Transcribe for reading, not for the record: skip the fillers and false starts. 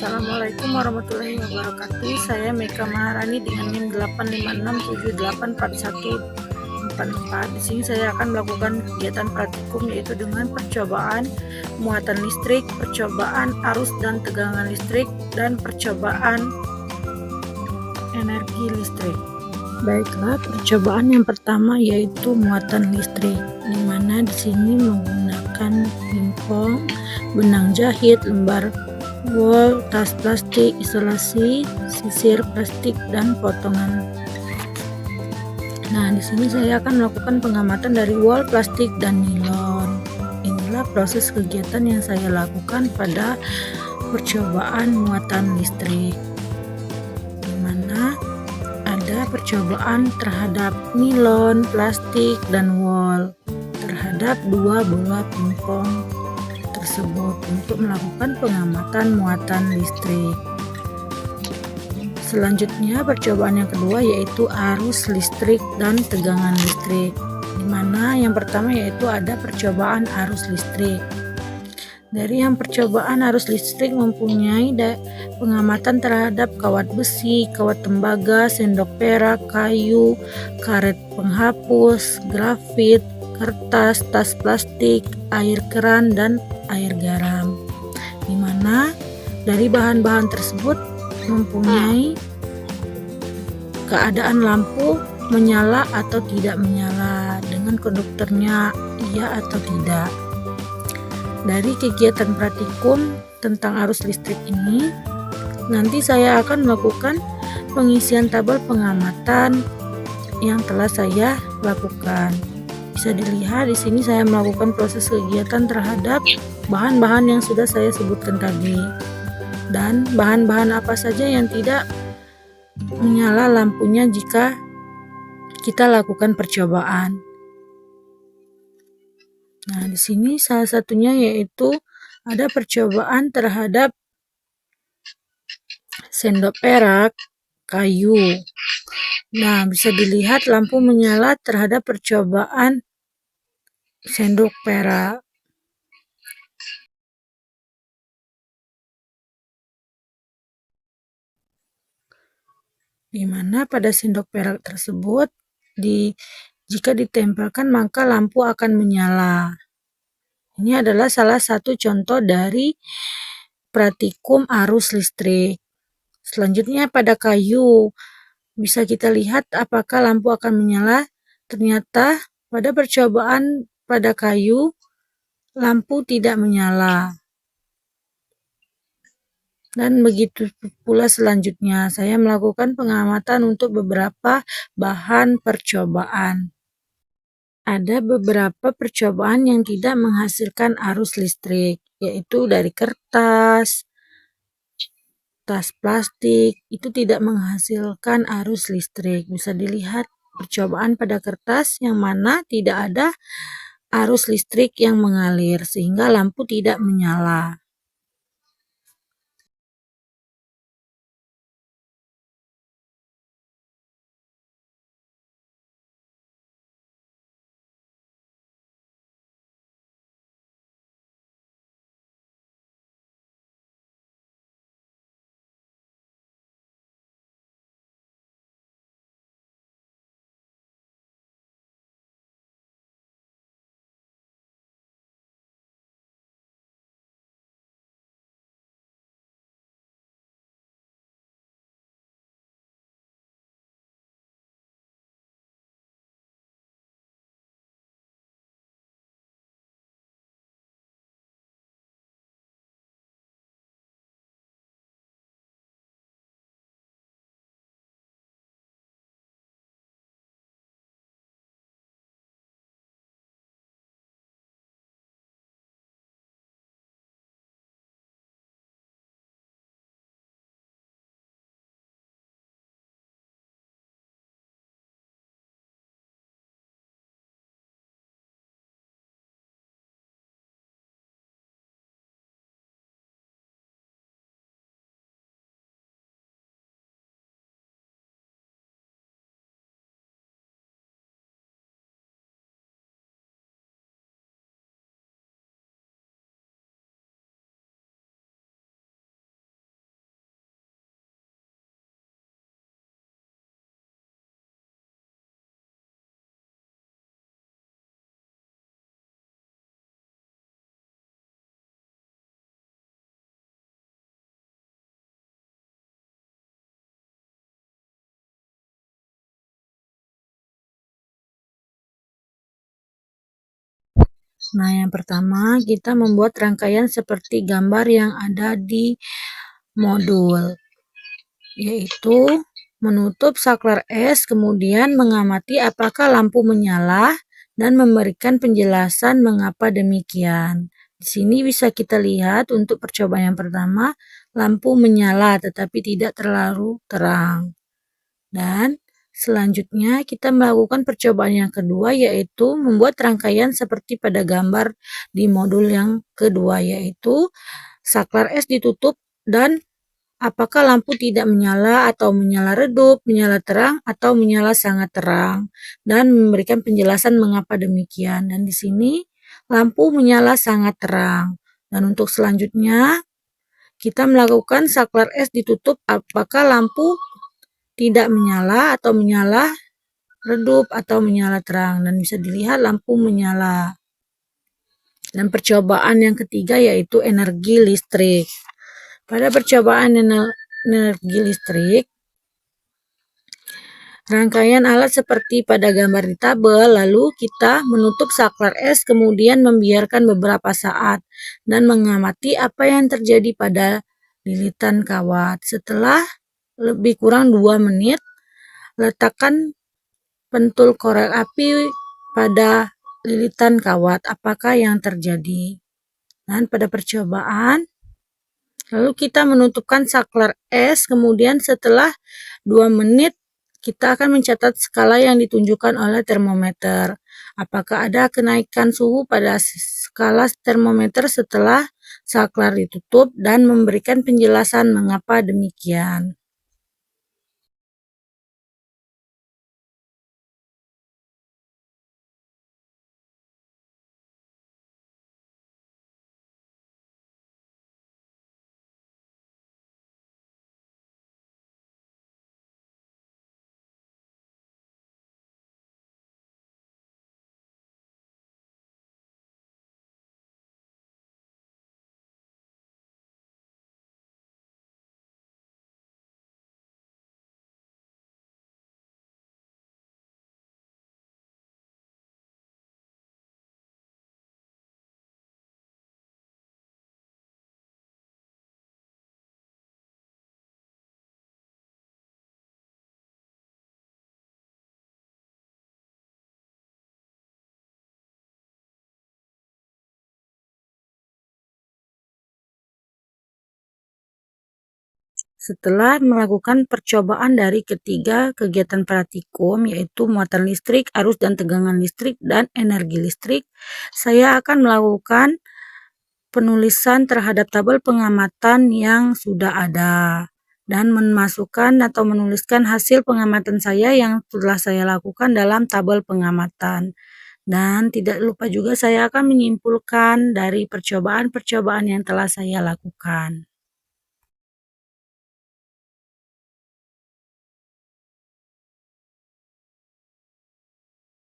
Assalamualaikum warahmatullahi wabarakatuh. Saya Meka Maharani dengan NIM 856784144. Di sini saya akan melakukan kegiatan praktikum, yaitu dengan percobaan muatan listrik, percobaan arus dan tegangan listrik, dan percobaan energi listrik. Baiklah, percobaan yang pertama yaitu muatan listrik, di mana di sini menggunakan pingpong, benang jahit, lembar wol, tas plastik, isolasi, sisir plastik, dan potongan. Nah, di sini saya akan melakukan pengamatan dari wol, plastik, dan nilon. Inilah proses kegiatan yang saya lakukan pada percobaan muatan listrik, di mana ada percobaan terhadap nilon, plastik, dan wol terhadap dua bola pingpong tersebut untuk melakukan pengamatan muatan listrik. Selanjutnya, percobaan yang kedua yaitu arus listrik dan tegangan listrik, di mana yang pertama yaitu ada percobaan arus listrik. Dari yang percobaan arus listrik mempunyai pengamatan terhadap kawat besi, kawat tembaga, sendok perak, kayu, karet penghapus, grafit, kertas, tas plastik, air keran, dan air garam, di mana dari bahan-bahan tersebut mempunyai keadaan lampu menyala atau tidak menyala, dengan konduktornya iya atau tidak. Dari kegiatan praktikum tentang arus listrik ini, nanti saya akan melakukan pengisian tabel pengamatan yang telah saya lakukan. Bisa dilihat di sini saya melakukan proses kegiatan terhadap bahan-bahan yang sudah saya sebutkan tadi, dan bahan-bahan apa saja yang tidak menyala lampunya jika kita lakukan percobaan. Nah, di sini salah satunya yaitu ada percobaan terhadap sendok perak, kayu. Nah, bisa dilihat lampu menyala terhadap percobaan sendok perak. Di mana pada sendok perak tersebut jika ditempelkan maka lampu akan menyala. Ini adalah salah satu contoh dari praktikum arus listrik. Selanjutnya pada kayu, bisa kita lihat apakah lampu akan menyala. Ternyata pada percobaan pada kayu, lampu tidak menyala. Dan begitu pula selanjutnya, saya melakukan pengamatan untuk beberapa bahan percobaan. Ada beberapa percobaan yang tidak menghasilkan arus listrik, yaitu dari kertas, tas plastik, itu tidak menghasilkan arus listrik. Bisa dilihat percobaan pada kertas yang mana tidak ada arus listrik yang mengalir sehingga lampu tidak menyala. Nah, yang pertama kita membuat rangkaian seperti gambar yang ada di modul, yaitu menutup saklar es, kemudian mengamati apakah lampu menyala dan memberikan penjelasan mengapa demikian. Di sini bisa kita lihat untuk percobaan yang pertama, lampu menyala tetapi tidak terlalu terang. Dan selanjutnya kita melakukan percobaan yang kedua, yaitu membuat rangkaian seperti pada gambar di modul yang kedua, yaitu saklar es ditutup dan apakah lampu tidak menyala atau menyala redup, menyala terang atau menyala sangat terang, dan memberikan penjelasan mengapa demikian. Dan di sini lampu menyala sangat terang. Dan untuk selanjutnya kita melakukan saklar es ditutup apakah lampu tidak menyala atau menyala redup atau menyala terang, dan bisa dilihat lampu menyala. Dan percobaan yang ketiga yaitu energi listrik. Pada percobaan energi listrik, rangkaian alat seperti pada gambar di tabel, lalu kita menutup saklar es, kemudian membiarkan beberapa saat dan mengamati apa yang terjadi pada lilitan kawat. Setelah lebih kurang 2 menit, letakkan pentul korek api pada lilitan kawat, apakah yang terjadi. Dan pada percobaan, lalu kita menutupkan saklar es, kemudian setelah 2 menit kita akan mencatat skala yang ditunjukkan oleh termometer. Apakah ada kenaikan suhu pada skala termometer setelah saklar ditutup, dan memberikan penjelasan mengapa demikian. Setelah melakukan percobaan dari ketiga kegiatan praktikum, yaitu muatan listrik, arus dan tegangan listrik, dan energi listrik, saya akan melakukan penulisan terhadap tabel pengamatan yang sudah ada dan memasukkan atau menuliskan hasil pengamatan saya yang telah saya lakukan dalam tabel pengamatan. Dan tidak lupa juga saya akan menyimpulkan dari percobaan-percobaan yang telah saya lakukan.